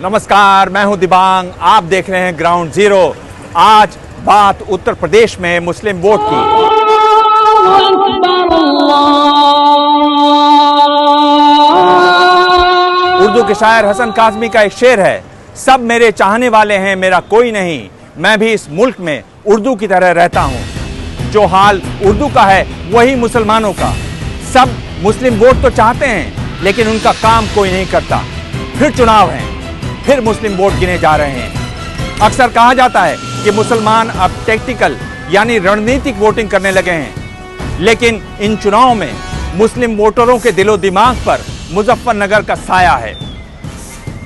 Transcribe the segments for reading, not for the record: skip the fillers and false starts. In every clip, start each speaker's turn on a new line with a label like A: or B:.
A: नमस्कार, मैं हूं दिबांग। आप देख रहे हैं ग्राउंड जीरो। आज बात उत्तर प्रदेश में मुस्लिम वोट की। उर्दू के शायर हसन काज़मी का एक शेर है, सब मेरे चाहने वाले हैं, मेरा कोई नहीं। मैं भी इस मुल्क में उर्दू की तरह रहता हूं। जो हाल उर्दू का है वही मुसलमानों का। सब मुस्लिम वोट तो चाहते हैं, लेकिन उनका काम कोई नहीं करता। फिर चुनाव है, फिर मुस्लिम वोट गिने जा रहे हैं। अक्सर कहा जाता है कि मुसलमान अब टैक्टिकल यानी रणनीतिक वोटिंग करने लगे हैं, लेकिन इन चुनावों में मुस्लिम वोटरों के दिलो दिमाग पर मुजफ्फरनगर का साया है।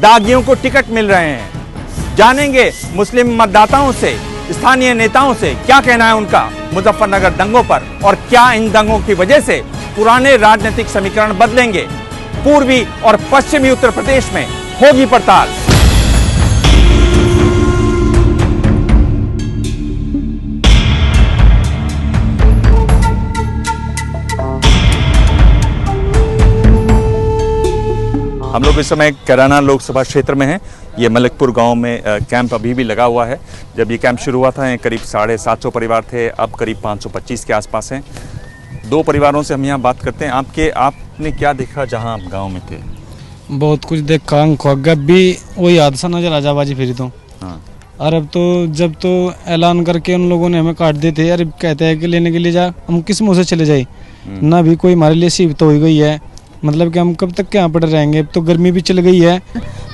A: दागियों को टिकट मिल रहे हैं। जानेंगे मुस्लिम मतदाताओं से, स्थानीय नेताओं से क्या कहना है उनका मुजफ्फरनगर दंगों पर, और क्या इन दंगों की वजह से पुराने राजनीतिक समीकरण बदलेंगे। पूर्वी और पश्चिमी उत्तर प्रदेश में होगी पड़ताल। हम लोग इस समय कैराना लोकसभा क्षेत्र में हैं। ये मलिकपुर गांव में कैंप अभी भी लगा हुआ है। जब ये कैंप शुरू हुआ था करीब 750 परिवार थे, अब करीब 525 के आसपास हैं। दो परिवारों से हम यहाँ बात करते हैं। आपने क्या देखा जहाँ आप गांव में थे?
B: बहुत कुछ देखा, अब भी वही हादसा नजर आ जाबाजी फिर तो।
A: हाँ।
B: और अब तो जब तो ऐलान करके उन लोगों ने हमें काट देते यार, कहते हैं कि लेने के लिए जा, हम किस मुँह से चले जाए। ना भी कोई हमारे लिए सीट तो हो गई है, मतलब कि हम कब तक यहाँ पड़े रहेंगे। अब तो गर्मी भी चल गई है।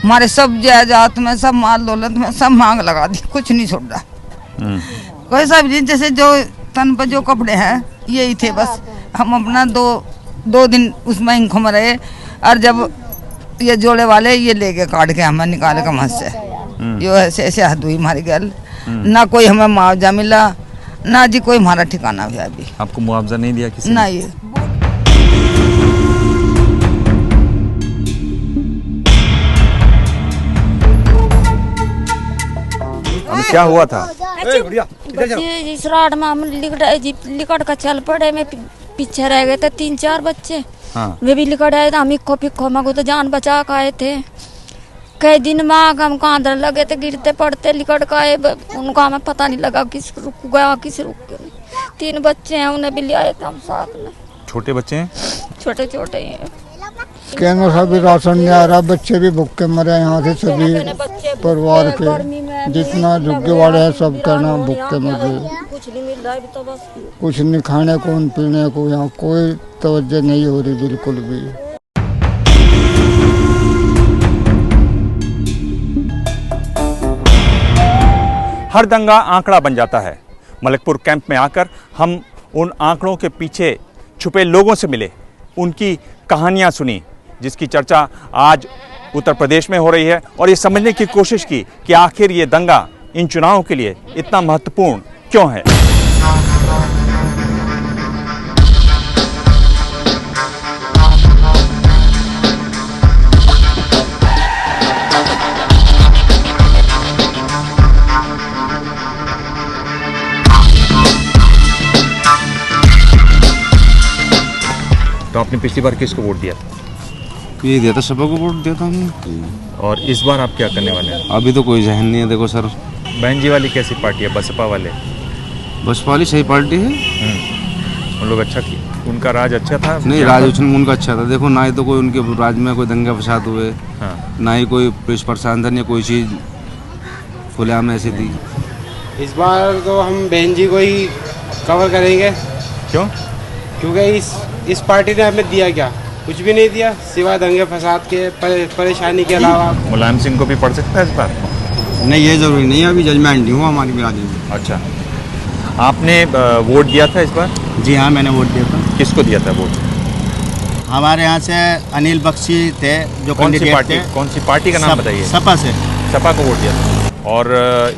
C: हमारे सब जायदाद में, सब माल दौलत में सब मांग लगा दी, कुछ नहीं छोड़ रहा। कोई सब जैसे जो तन पर जो कपड़े हैं यही थे बस। हम अपना दो दिन उसमें घूम रहे, और जब ये जोड़े वाले ये लेके काट के हमें निकाले कमर से। यो ऐसे हद हुई हमारी गल। ना कोई हमें मुआवजा मिला, ना जी कोई हमारा ठिकाना भी। अभी
A: आपको मुआवजा नहीं दिया किसी ने?
C: ना। ये
A: क्या हुआ था?
D: इस रात में हम लिकट का चल पड़े में पीछे रह गए थे 3-4 बच्चे।
A: हाँ।
D: वे भी लिकट आए थे, हम इक्को पिक्को मगो तो जान बचा के आए थे। कई दिन में हम कांधर लगे थे, गिरते पड़ते लिकट का आए। उनका हमें पता नहीं लगा किस रुक गया किस रुक गया। 3 बच्चे हैं, उन्हें भी ले आए थे हम साथ में।
A: छोटे बच्चे हैं?
D: छोटे छोटे हैं।
E: केंद्र से भी राशन नहीं आ रहा, बच्चे भी भूखे मरे। यहाँ से सभी परिवार के जितना झुग्गे वाले हैं सब कहना भूखे मरे।
D: कुछ नहीं मिल रहा है तो बस,
E: कुछ नहीं खाने को पीने को, यहाँ कोई तवज्जो नहीं हो रही बिल्कुल भी।
A: हर दंगा आंकड़ा बन जाता है। मलिकपुर कैंप में आकर हम उन आंकड़ों के पीछे छुपे लोगों से मिले, उनकी कहानियां सुनी, जिसकी चर्चा आज उत्तर प्रदेश में हो रही है, और ये समझने की कोशिश की कि आखिर ये दंगा इन चुनावों के लिए इतना महत्वपूर्ण क्यों है। तो आपने पिछली बार किसको वोट दिया?
F: ये दिया था, सभा को वोट दिया था हमने।
A: और इस बार आप क्या करने वाले हैं?
F: अभी तो कोई जहन नहीं है। देखो सर,
A: बहन जी वाली कैसी पार्टी है? बसपा वाले?
F: बसपा वाली सही पार्टी है।
A: उन लोग अच्छा किया, उनका राज अच्छा था?
F: नहीं, राज उनका अच्छा था। देखो, ना ही तो कोई उनके राज में कोई दंगे फसाद हुए।
A: हाँ।
F: ना ही कोई पुलिस प्रशासन या कोई चीज़ खुलेआम ऐसी थी।
G: इस बार तो हम बहन जी को ही कवर करेंगे।
A: क्यों?
G: क्योंकि इस पार्टी ने हमें दिया क्या? कुछ भी नहीं दिया, सिवाय दंगे फसाद के, परेशानी के अलावा।
A: मुलायम सिंह को भी पड़ सकता है इस बार?
F: नहीं, ये जरूरी नहीं है, अभी जजमेंट नहीं हुआ हमारी बिरादरी में।
A: अच्छा, आपने वोट दिया था इस बार?
H: जी हाँ, मैंने वोट दिया था।
A: किसको दिया था वोट?
H: हमारे यहाँ से अनिल बख्शी थे जो कैंडिडेट थे।
A: कौन सी पार्टी का नाम बताइए?
H: सपा से।
A: सपा को वोट दिया था। और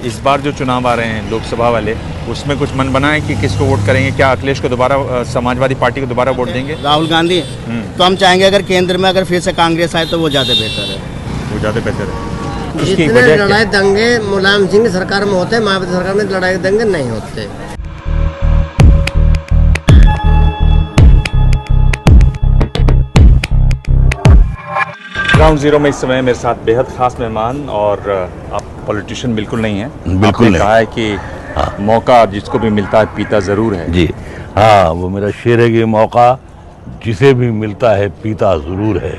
A: इस बार जो चुनाव आ रहे हैं लोकसभा वाले, उसमें कुछ मन बना है कि किसको वोट करेंगे? क्या अखिलेश को दोबारा, समाजवादी पार्टी को दोबारा वोट देंगे?
H: राहुल गांधी। तो हम चाहेंगे अगर केंद्र में अगर फिर से कांग्रेस आए तो वो ज़्यादा बेहतर है।
A: वो ज़्यादा बेहतर है।
I: जितने लड़ाई दंगे मुलायम सिंह सरकार में होते हैं, मायावती सरकार में लड़ाई दंगे नहीं होते।
A: ग्राउंड जीरो में इस समय मेरे साथ बेहद खास मेहमान, और आप पॉलिटिशियन बिल्कुल नहीं हैं।
J: बिल्कुल नहीं।
A: कहा है कि मौका जिसको भी मिलता है पीता ज़रूर है।
J: जी हाँ, वो मेरा शेर है कि मौका जिसे भी मिलता है पीता ज़रूर है।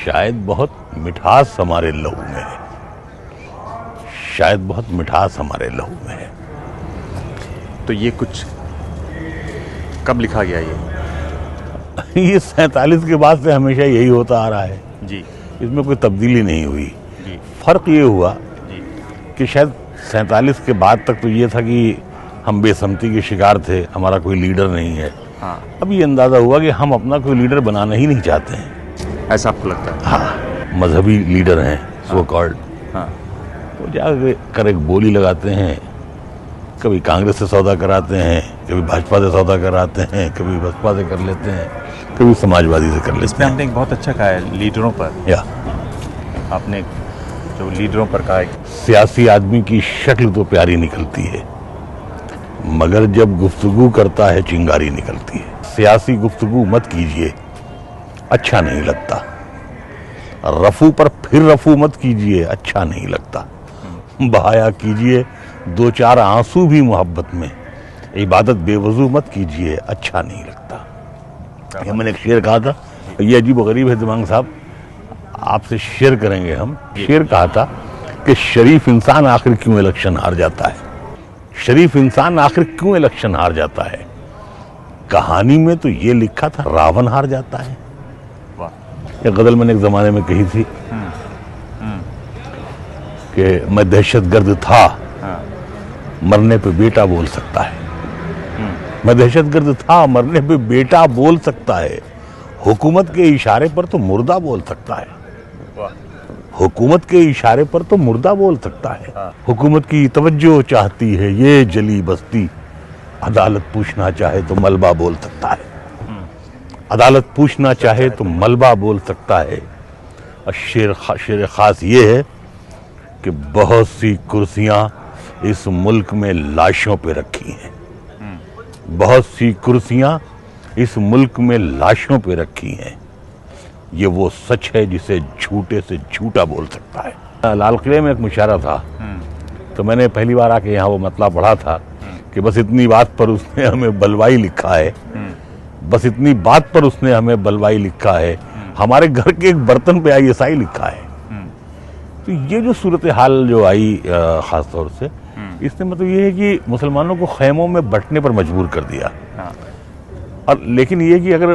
J: शायद बहुत मिठास हमारे लहू में है, शायद बहुत मिठास हमारे लहू में है।
A: तो ये कुछ कब लिखा गया
J: ये 47 के बाद से हमेशा यही होता आ रहा है
A: जी।
J: इसमें कोई तब्दीली नहीं हुई।
A: जी।
J: फर्क ये हुआ कि शायद 47 के बाद तक तो ये था कि हम बेसमती के शिकार थे, हमारा कोई लीडर नहीं है।
A: हाँ।
J: अब ये अंदाज़ा हुआ कि हम अपना कोई लीडर बनाना ही नहीं चाहते हैं।
A: ऐसा आपको लगता है?
J: हाँ, मजहबी लीडर हैं सो कॉल्ड।
A: हाँ।
J: तो जाकर एक बोली लगाते हैं, कभी कांग्रेस से सौदा कराते हैं, कभी भाजपा से सौदा कराते हैं, कभी बसपा से कर लेते हैं, कभी समाजवादी से कर लेते
A: इसमें
J: हैं।
A: आपने एक बहुत अच्छा कहा है लीडरों पर।
J: या
A: आपने जो लीडरों पर कहा है,
J: सियासी आदमी की शक्ल तो प्यारी निकलती है, मगर जब गुफ्तगू करता है चिंगारी निकलती है। सियासी गुफ्तगू मत कीजिए, अच्छा नहीं लगता। रफू पर फिर रफू मत कीजिए, अच्छा नहीं लगता। बहाया कीजिए दो चार आंसू भी मोहब्बत में, इबादत बेवजू मत कीजिए, अच्छा नहीं लगता। ये मैंने एक शेर कहा था, ये अजीब गरीब है दिमाग साहब, आपसे शेयर करेंगे हम। शेर कहा था कि शरीफ इंसान आखिर क्यों इलेक्शन हार जाता है, शरीफ इंसान आखिर क्यों इलेक्शन हार जाता है। कहानी में तो ये लिखा था रावण हार जाता है। ये गजल मैंने एक जमाने में कही थी कि मैं दहशतगर्द था, मरने पे बेटा बोल सकता है। मैं दहशतगर्द था, मरने पे बेटा बोल सकता है। हुकूमत के इशारे पर तो मुर्दा बोल सकता है। हुकूमत के इशारे पर तो मुर्दा बोल सकता है। हुकूमत की तवज्जो चाहती है ये जली बस्ती, अदालत पूछना चाहे तो मलबा बोल सकता है। अदालत पूछना चाहे तो मलबा बोल सकता है। और शेर खास ये है कि बहुत सी कुर्सियां इस मुल्क में लाशों पे रखी हैं। बहुत सी कुर्सियां इस मुल्क में लाशों पे रखी हैं। ये वो सच है जिसे झूठे से झूठा बोल सकता है। लाल किले में एक मुशायरा था, तो मैंने पहली बार आके यहाँ वो मतला पढ़ा था कि बस इतनी बात पर उसने हमें बलवाई लिखा है, बस इतनी बात पर उसने हमें बलवाई लिखा है, हमारे घर के एक बर्तन पे ISI लिखा है। तो ये जो सूरत हाल जो आई खास तौर से, इसने मतलब ये है कि मुसलमानों को खैमों में बंटने पर मजबूर कर दिया। और लेकिन ये कि अगर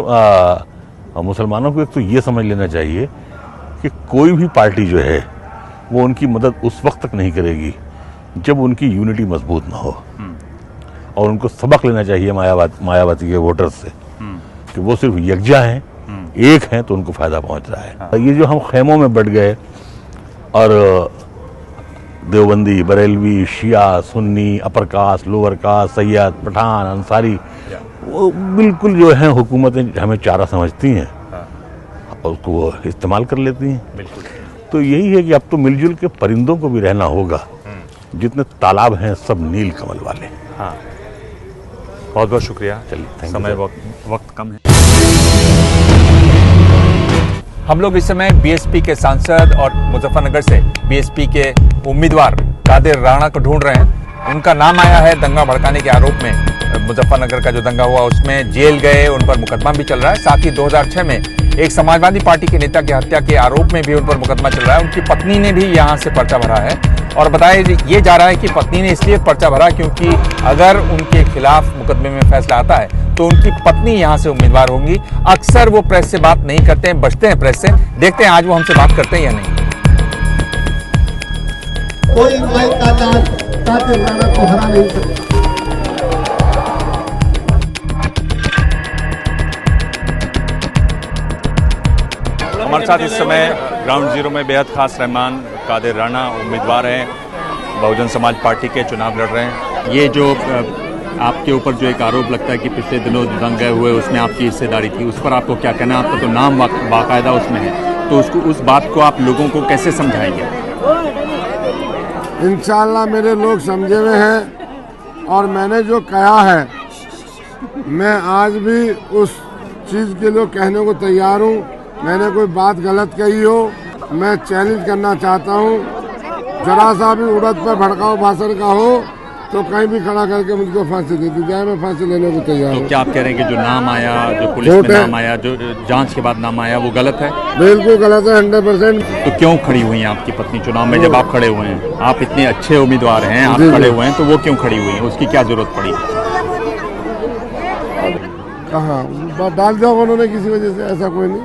J: मुसलमानों को एक तो ये समझ लेना चाहिए कि कोई भी पार्टी जो है वो उनकी मदद उस वक्त तक नहीं करेगी जब उनकी यूनिटी मजबूत ना हो। और उनको सबक लेना चाहिए मायावती के वोटर्स से कि वो सिर्फ यकजा हैं, एक हैं तो उनको फायदा पहुंच रहा है। ये जो हम खैमों में बढ़ गए और Deobandi, Barelvi, Shia, Sunni, upper caste, lower caste, Syed, Pathan, Ansari, वो बिल्कुल जो है हुकूमतें हमें चारा समझती हैं और उसको वो इस्तेमाल कर लेती हैं। तो यही है कि अब तो मिलजुल के परिंदों को भी रहना होगा। जितने तालाब हैं सब नील कमल वाले।
A: हाँ, बहुत बहुत शुक्रिया।
J: चलिए,
A: समय वक्त कम है। हम लोग इस समय बीएसपी के सांसद और मुजफ्फरनगर से बीएसपी के उम्मीदवार कादिर राणा को ढूंढ रहे हैं। उनका नाम आया है दंगा भड़काने के आरोप में। मुजफ्फरनगर का जो दंगा हुआ उसमें जेल गए, उन पर मुकदमा भी चल रहा है। साथ ही 2006 में एक समाजवादी पार्टी के नेता की हत्या के आरोप में भी उन पर मुकदमा चल रहा है। उनकी पत्नी ने भी यहाँ से पर्चा भरा है और बताया ये जा रहा है कि पत्नी ने इसलिए पर्चा भरा क्योंकि अगर उनके खिलाफ मुकदमे में फैसला आता है तो उनकी पत्नी यहाँ से उम्मीदवार होंगी। अक्सर वो प्रेस से बात नहीं करते हैं, बचते हैं प्रेस से। देखते हैं आज वो हमसे बात करते हैं या नहीं।
I: कोई माई का दान कादिर राणा को हरा नहीं सकता।
A: हमारे साथ इस समय ग्राउंड जीरो में बेहद खास मेहमान कादिर राणा उम्मीदवार हैं, बहुजन समाज पार्टी के चुनाव लड़ रहे हैं। ये जो आपके ऊपर जो एक आरोप लगता है कि पिछले दिनों दंगे हुए उसमें आपकी हिस्सेदारी थी, उस पर आपको क्या कहना है? आपका तो नाम बाकायदा उसमें है, तो उसको उस बात को आप लोगों को कैसे समझाएंगे?
E: इंशाअल्लाह मेरे लोग समझे हुए हैं और मैंने जो कहा है मैं आज भी उस चीज़ के लिए कहने को तैयार हूँ। मैंने कोई बात गलत कही हो मैं चैलेंज करना चाहता हूँ, जरा सा भी उड़द पर भड़काऊ भाषण का हो तो कहीं भी खड़ा करके मुझको फांसी दे दी जाए, मैं फांसी लेने को तैयार हूँ।
A: तो क्या आप कह रहे हैं कि जो नाम आया, जो पुलिस में नाम आया, जो जांच के बाद नाम आया, वो गलत है?
E: बिल्कुल गलत है, 100%।
A: तो क्यों खड़ी हुई हैं आपकी पत्नी चुनाव में? जब आप खड़े हुए हैं, आप इतने अच्छे उम्मीदवार हैं, आप खड़े हुए हैं, तो वो क्यों खड़ी हुई हैं? उसकी क्या जरूरत पड़ी?
E: कहाँ डाल दिया उन्होंने किसी वजह से, ऐसा कोई नहीं।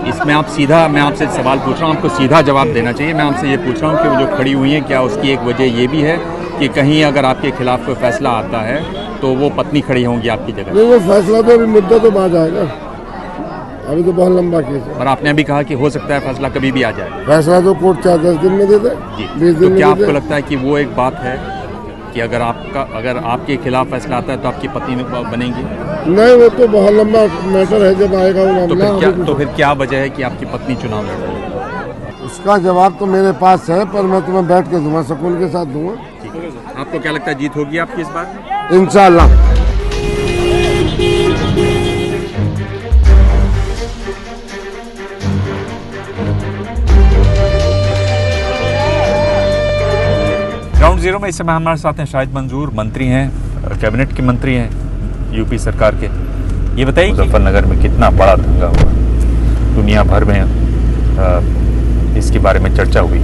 A: इसमें आप सीधा, मैं आपसे सवाल पूछ रहा हूँ, आपको सीधा जवाब देना चाहिए। मैं आपसे ये पूछ रहा हूँ कि वो जो खड़ी हुई हैं, क्या उसकी एक वजह ये भी है कि कहीं अगर आपके खिलाफ कोई फैसला आता है तो वो पत्नी खड़ी होंगी आपकी जगह?
E: नहीं, वो फैसला तो अभी मुद्दा तो बाद आएगा, अभी तो बहुत लंबा केस है।
A: और आपने अभी कहा कि हो सकता है फैसला कभी भी आ जाए।
E: फैसला तो कोर्ट 4-10 दिन में दे दे, 20 दिन
A: तो क्या
E: में
A: आपको लगता है कि वो एक बात है कि अगर आपके खिलाफ फैसला आता है तो आपकी पत्नी बनेंगी?
E: नहीं, वो तो बहुत लंबा मैटर है, जब आएगा वो मामला।
A: तो फिर क्या वजह है कि आपकी पत्नी चुनाव लड़ रही है?
E: उसका जवाब तो मेरे पास है, पर मैं तुम्हें बैठ के दूंगा, सुकून के साथ दूंगा।
A: आपको क्या लगता है जीत होगी आपकी इस बार?
E: इंशाल्लाह।
A: ग्राउंड जीरो में इस समय हमारे साथ हैं शाहिद मंजूर, मंत्री हैं, कैबिनेट के मंत्री हैं यूपी सरकार के। ये बताइए मुजफ्फरनगर में कितना बड़ा दंगा हुआ, दुनिया भर में इसके बारे में चर्चा हुई,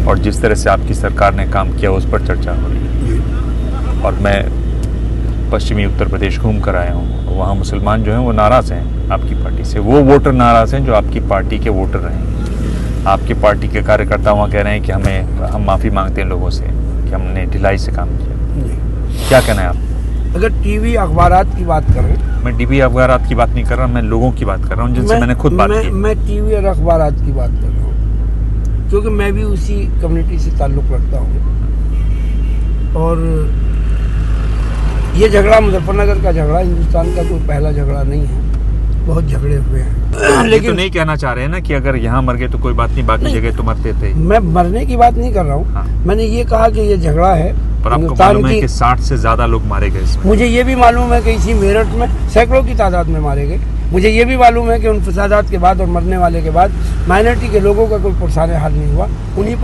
A: और जिस तरह से आपकी सरकार ने काम किया उस पर चर्चा हो रही है। और मैं पश्चिमी उत्तर प्रदेश घूम कर आया हूँ, वहाँ मुसलमान जो हैं वो नाराज़ हैं आपकी पार्टी से। वो वोटर नाराज़ हैं जो आपकी पार्टी के वोटर रहे। आपकी पार्टी के कार्यकर्ता वहाँ कह रहे हैं कि हम माफ़ी मांगते हैं लोगों से कि हमने ढिलाई से काम किया। क्या कहना है आप?
K: अगर टीवी अखबारात की बात करें,
A: मैं टीवी अखबारात की बात नहीं कर रहा, मैं लोगों की बात कर रहा हूँ जिनसे मैंने खुद बात की।
K: मैं टीवी और अखबारात की बात कर रहा हूँ, क्योंकि मैं भी उसी कम्युनिटी से ताल्लुक़ रखता हूँ। और ये झगड़ा मुजफ्फरनगर का झगड़ा हिंदुस्तान का कोई पहला झगड़ा नहीं है, बहुत झगड़े हुए हैं।
A: लेकिन तो नहीं कहना चाह रहे हैं ना कि अगर यहाँ मर गए तो कोई बात नहीं, बाकी जगह तो मरते थे।
K: मैं मरने की बात नहीं कर रहा हूँ। हाँ। मैंने ये कहा कि ये झगड़ा है,
A: पर आपको मालूम है कि 60 से ज्यादा लोग मारे गए इसमें।
K: मुझे ये भी मालूम है कि इसी मेरठ में सैकड़ों की तादाद में मारे गए। मुझे ये भी मालूम है कि उन फसादात के बाद और मरने वाले के बाद माइनॉरिटी के लोगों का कोई पुरसाने हाल नहीं हुआ उन्हीं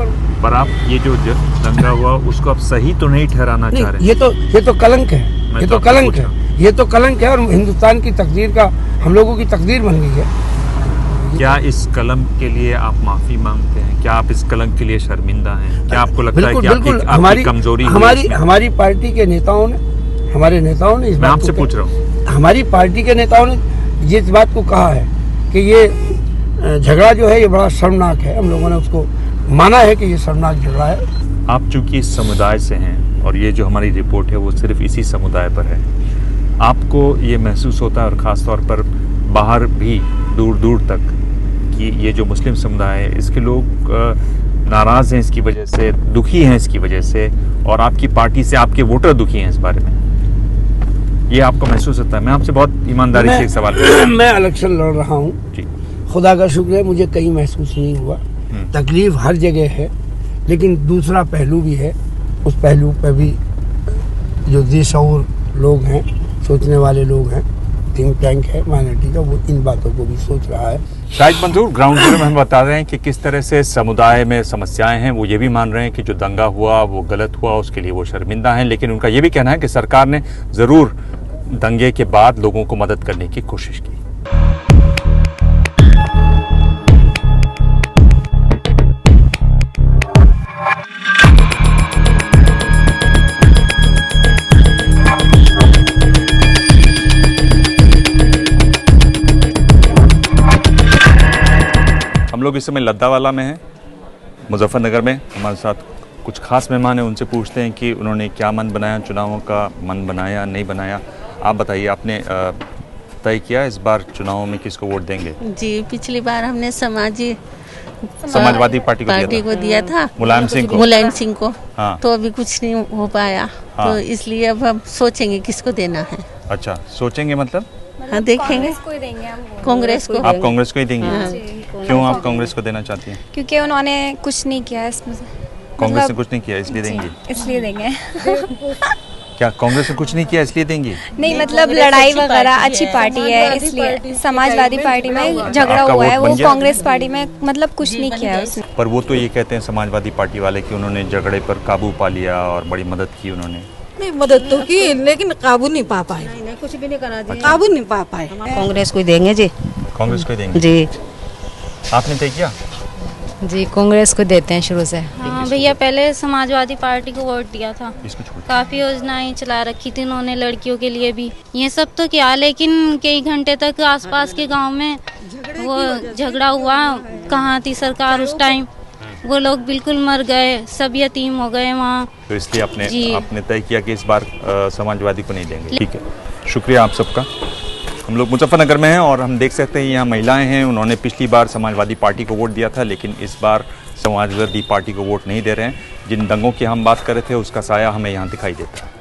K: पर
A: आप ये जो दंगा हुआ उसको आप सही तो नहीं ठहराना चाह रहे?
K: ये तो कलंक है, ये तो कलंक है, ये तो कलंक है, और हिंदुस्तान की तकदीर का, हम लोगों की तकदीर बन गई है।
A: क्या इस कलंक के लिए आप माफी मांगते हैं? क्या आप इस कलंक के लिए शर्मिंदा हैं? क्या आपको लगता है कि आपकी कमजोरी
K: हमारी पार्टी के नेताओं ने, हमारे नेताओं ने,
A: मैं आपसे पूछ रहा हूँ,
K: हमारी पार्टी के नेताओं ने इस बात को कहा है कि ये झगड़ा जो है ये बड़ा शर्मनाक है। हम लोगों ने उसको माना है कि ये शर्मनाक झगड़ा है।
A: आप चूंकि इस समुदाय से हैं और ये जो हमारी रिपोर्ट है वो सिर्फ इसी समुदाय पर है, आपको ये महसूस होता है, और ख़ास तौर पर बाहर भी दूर दूर तक, कि ये जो मुस्लिम समुदाय है इसके लोग नाराज़ हैं इसकी वजह से, दुखी हैं इसकी वजह से, और आपकी पार्टी से आपके वोटर दुखी हैं इस बारे में, ये आपको महसूस होता है? मैं आपसे बहुत ईमानदारी से एक सवाल
K: मैं इलेक्शन लड़ रहा हूँ, खुदा का शुक्र है मुझे कहीं महसूस नहीं हुआ। तकलीफ हर जगह है, लेकिन दूसरा पहलू भी है, उस पहलू पर भी जो देशौर लोग हैं, सोचने वाले लोग हैं, थिंक टैंक है माइनॉरिटी का, वो इन बातों को भी सोच रहा है।
A: शाहिद मंजूर, ग्राउंड जीरो में हम बता रहे हैं कि किस तरह से समुदाय में समस्याएं हैं। वो ये भी मान रहे हैं कि जो दंगा हुआ वो गलत हुआ, उसके लिए वो शर्मिंदा हैं, लेकिन उनका ये भी कहना है कि सरकार ने ज़रूर दंगे के बाद लोगों को मदद करने की कोशिश की। हम लोग इस समय लद्दावाला में हैं, मुजफ्फरनगर में। हमारे साथ कुछ खास मेहमान हैं, उनसे पूछते हैं कि उन्होंने क्या मन बनाया, चुनावों का मन बनाया नहीं बनाया। आप बताइए, आपने तय किया इस बार चुनावों में किसको वोट देंगे?
L: जी, पिछली बार हमने
A: समाजवादी पार्टी को दिया था, मुलायम
L: सिंह को। हाँ। तो अभी कुछ नहीं हो पाया। हाँ। तो इसलिए अब हम सोचेंगे किसको देना है।
A: अच्छा, सोचेंगे मतलब?
L: हाँ, देखेंगे। कांग्रेस को।
A: आप कांग्रेस को ही देंगे? हाँ। क्यों आप कांग्रेस को देना चाहती हैं?
M: क्योंकि उन्होंने कुछ नहीं किया इसमें।
A: कांग्रेस ने कुछ नहीं किया इसलिए देंगे?
M: इसलिए देंगे।
A: क्या कांग्रेस ने कुछ नहीं किया इसलिए देंगी?
M: नहीं, मतलब लड़ाई वगैरह अच्छी पार्टी है इसलिए। समाजवादी पार्टी में झगड़ा हुआ है, वो कांग्रेस पार्टी में मतलब कुछ नहीं किया है उसने।
A: पर वो तो ये कहते हैं समाजवादी पार्टी वाले कि उन्होंने झगड़े पर काबू पा लिया और बड़ी मदद की उन्होंने।
N: नहीं, मदद तो की लेकिन काबू नहीं पा पाए।
L: कुछ भी नहीं करा दिया,
N: काबू नहीं पा पाए।
C: कांग्रेस को देंगे जी।
A: कांग्रेस को देंगे
C: जी।
A: आपने तय किया?
C: जी कांग्रेस को देते हैं शुरू से।
L: हाँ भैया, पहले समाजवादी पार्टी को वोट दिया था। काफी योजनाएं चला रखी थी उन्होंने लड़कियों के लिए भी। ये सब तो किया, लेकिन कई घंटे तक आसपास के गांव में वो झगड़ा हुआ। कहाँ थी सरकार उस टाइम? वो लोग बिल्कुल मर गए, सब यतीम हो गए वहाँ।
A: तो इसलिए आपने तय किया कि इस बार समाजवादी को नहीं देंगे। ठीक है, शुक्रिया आप सबका। हम लोग मुजफ्फरनगर में हैं और हम देख सकते हैं यहाँ महिलाएं हैं। उन्होंने पिछली बार समाजवादी पार्टी को वोट दिया था, लेकिन इस बार समाजवादी पार्टी को वोट नहीं दे रहे हैं। जिन दंगों की हम बात कर रहे थे उसका साया हमें यहाँ दिखाई देता है।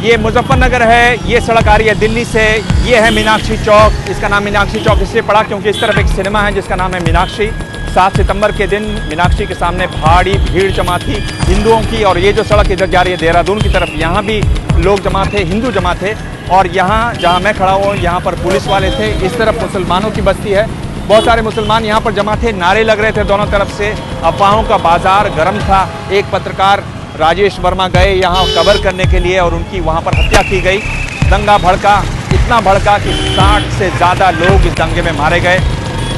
A: ये मुजफ्फरनगर है, ये सड़क आ रही है दिल्ली से। ये है मीनाक्षी चौक। इसका नाम मीनाक्षी चौक इसलिए पड़ा क्योंकि इस तरफ एक सिनेमा है जिसका नाम है मीनाक्षी। 7 सितंबर के दिन मीनाक्षी के सामने भारी भीड़ जमा थी हिंदुओं की। और ये जो सड़क इधर जा रही है देहरादून की तरफ, यहाँ भी लोग जमा थे, हिंदू जमा थे। और यहाँ जहाँ मैं खड़ा हूँ यहाँ पर पुलिस वाले थे। इस तरफ मुसलमानों की बस्ती है, बहुत सारे मुसलमान यहाँ पर जमा थे, नारे लग रहे थे दोनों तरफ से। अफवाहों का बाजार गर्म था। एक पत्रकार राजेश वर्मा गए यहाँ कवर करने के लिए और उनकी वहाँ पर हत्या की गई। दंगा भड़का, इतना भड़का कि 60 से ज़्यादा लोग इस दंगे में मारे गए।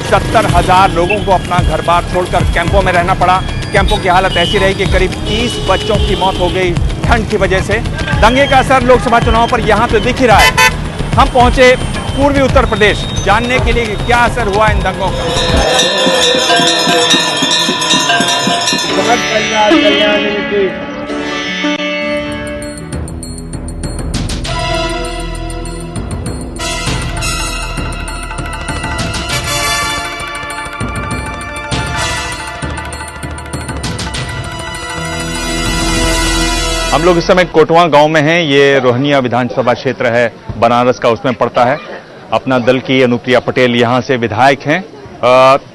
A: 70,000 लोगों को अपना घर बार छोड़कर कैंपों में रहना पड़ा। कैंपों की हालत ऐसी रही कि करीब 30 बच्चों की मौत हो गई ठंड की वजह से। दंगे का असर लोकसभा चुनाव पर यहाँ तो दिख ही रहा है। हम पहुंचे पूर्वी उत्तर प्रदेश जानने के लिए कि क्या असर हुआ इन दंगों का। हम लोग इस समय कोटवा गांव में हैं। ये रोहनिया विधानसभा क्षेत्र है, बनारस का, उसमें पड़ता है। अपना दल की अनुप्रिया पटेल यहाँ से विधायक हैं।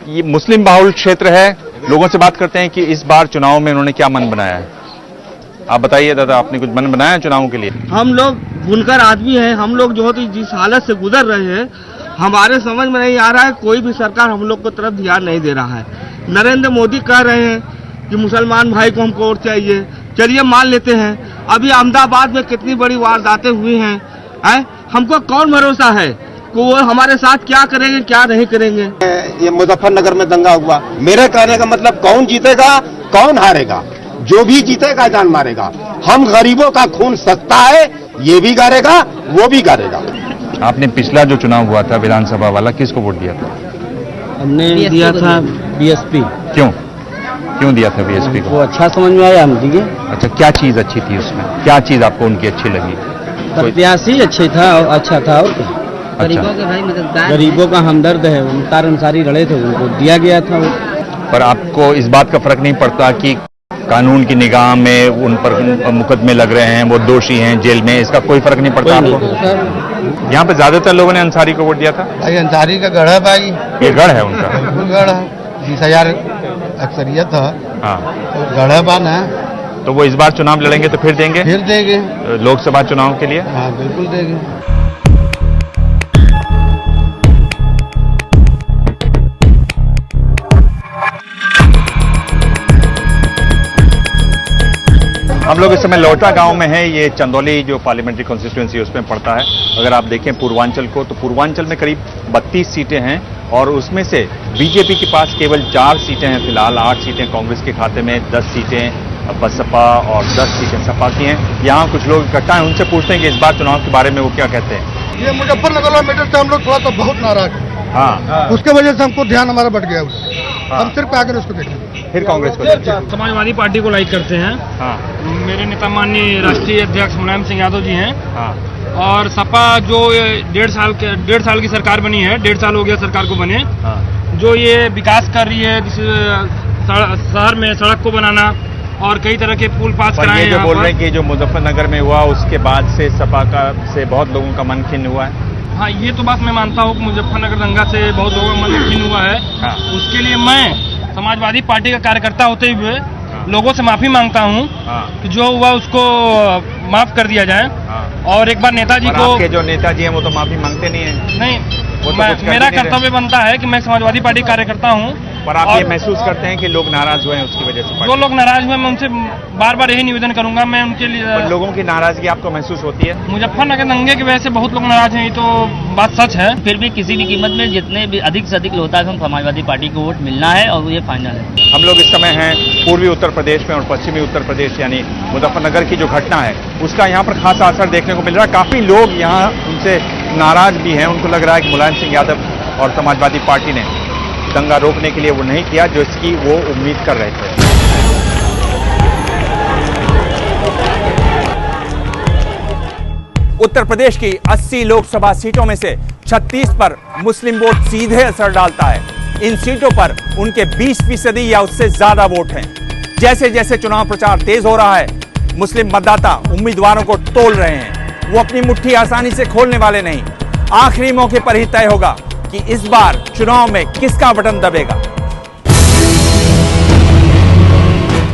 A: ये मुस्लिम बाहुल क्षेत्र है। लोगों से बात करते हैं कि इस बार चुनाव में उन्होंने क्या मन बनाया है। आप बताइए दादा, आपने कुछ मन बनाया है चुनाव के लिए?
K: हम लोग बुनकर आदमी हैं, हम लोग जो होती जिस हालत से गुजर रहे हैं, हमारे समझ में नहीं आ रहा है। कोई भी सरकार हम लोग को तरफ ध्यान नहीं दे रहा है। नरेंद्र मोदी कह रहे हैं कि मुसलमान भाई को हमको वोट चाहिए। चलिए मान लेते हैं, अभी अहमदाबाद में कितनी बड़ी वारदातें हुई हैं, हमको कौन भरोसा है कि वो हमारे साथ क्या करेंगे क्या नहीं करेंगे।
O: ये मुजफ्फरनगर में दंगा हुआ, मेरे कहने का मतलब कौन जीतेगा कौन हारेगा, जो भी जीतेगा जान मारेगा। हम गरीबों का खून सस्ता है, ये भी गारेगा वो भी गारेगा।
A: आपने पिछला जो चुनाव हुआ था विधानसभा वाला, किसको वोट दिया था?
I: हमने दिया था बीएसपी।
A: क्यों दिया था बीएसपी को?
I: वो अच्छा समझ में आया हम दिए।
A: अच्छा, क्या चीज अच्छी थी उसमें? क्या चीज आपको उनकी अच्छी लगी?
I: प्रत्याशी अच्छे था और अच्छा था। और गरीबों के भाई मददगार, गरीबों का हमदर्द है। मुख्तार अंसारी लड़े थे, उनको दिया गया था।
A: पर आपको इस बात का फर्क नहीं पड़ता कि कानून की निगाह में उन पर मुकदमे लग रहे हैं, वो दोषी हैं जेल में, इसका कोई फर्क नहीं पड़ता आपको? यहाँ पे ज्यादातर लोगों ने अंसारी को वोट दिया था।
O: भाई अंसारी का गढ़ है भाई,
A: ये गढ़ है उनका,
O: गढ़ है। 20,000 अक्सरियत है।
A: हाँ,
O: तो गढ़ बान है।
A: तो वो इस बार चुनाव लड़ेंगे तो फिर देंगे?
O: फिर देंगे
A: लोकसभा चुनाव के लिए।
O: हाँ बिल्कुल देंगे।
A: हम लोग इस समय लोटा गांव में हैं। ये चंदौली जो पार्लियामेंट्री कॉन्स्टिट्यूएंसी उसमें पड़ता है। अगर आप देखें पूर्वांचल को, तो पूर्वांचल में करीब 32 सीटें हैं और उसमें से बीजेपी के पास केवल 4 सीटें हैं फिलहाल। 8 सीटें कांग्रेस के खाते में, 10 सीटें बसपा और 10 सीटें सपा की हैं। यहाँ कुछ लोग इकट्ठा हैं, उनसे पूछते हैं कि इस बार चुनाव के बारे में वो क्या कहते हैं।
O: ये मुजफ्फरनगर वाला मैटर से हम लोग थोड़ा सा बहुत नाराज हैं।
A: हाँ,
O: उसके वजह से हमको ध्यान हमारा बढ़ गया उससे। हम सिर्फ आकर उसको देखें।
A: फिर कांग्रेस को
B: समाजवादी पार्टी को लाइक करते हैं।
A: हाँ,
B: मेरे नेता माननीय राष्ट्रीय अध्यक्ष मुलायम सिंह यादव जी हैं।
A: हाँ,
B: और सपा जो 1.5 साल की सरकार बनी है, 1.5 साल हो गया सरकार को बने।
A: हाँ,
B: जो ये विकास कर रही है, शहर में सड़क को बनाना और कई तरह के पुल पास कराए।
A: ये जो बोल रहे हैं कि जो मुजफ्फरनगर में हुआ उसके बाद से सपा से बहुत लोगों का मन खिन्न हुआ है।
B: हाँ, ये तो बात मैं मानता हूँ कि मुजफ्फरनगर दंगा से बहुत लोगों का मन खिन्न हुआ है।
A: हाँ,
B: उसके लिए मैं समाजवादी पार्टी का कार्यकर्ता होते हुए
P: लोगों से माफी मांगता हूँ कि जो हुआ उसको माफ कर दिया जाए। और एक बार नेताजी को,
A: आपके जो नेताजी हैं वो तो माफी मांगते नहीं है।
P: नहीं, मेरा कर्तव्य बनता है कि मैं समाजवादी पार्टी कार्यकर्ता हूँ।
A: पर आप ये महसूस करते हैं कि लोग नाराज हुए हैं उसकी वजह से?
P: जो लोग नाराज हुए, मैं उनसे बार बार यही निवेदन करूंगा, मैं उनके लिए।
A: लोगों की नाराजगी आपको महसूस होती है?
P: मुजफ्फरनगर दंगे की वजह से बहुत लोग नाराज हैं, ये तो बात सच है।
Q: फिर भी किसी भी कीमत में जितने भी अधिक से अधिक होता है हम समाजवादी पार्टी को वोट मिलना है और ये फाइनल है।
A: हम लोग इस समय हैं पूर्वी उत्तर प्रदेश में और पश्चिमी उत्तर प्रदेश यानी मुजफ्फरनगर की जो घटना है उसका यहाँ पर खासा असर देखने को मिल रहा है। काफी लोग यहाँ उनसे नाराज भी हैं। उनको लग रहा है कि मुलायम सिंह यादव और समाजवादी पार्टी ने दंगा रोकने के लिए वो नहीं किया जो इसकी वो उम्मीद कर रहे थे। उत्तर प्रदेश की 80 लोकसभा सीटों में से 36 पर मुस्लिम वोट सीधे असर डालता है। इन सीटों पर उनके 20% या उससे ज्यादा वोट हैं। जैसे जैसे चुनाव प्रचार तेज हो रहा है, मुस्लिम मतदाता उम्मीदवारों को तोल रहे हैं। वो अपनी मुट्ठी आसानी से खोलने वाले नहीं। आखिरी मौके पर ही तय होगा कि इस बार चुनाव में किसका बटन दबेगा।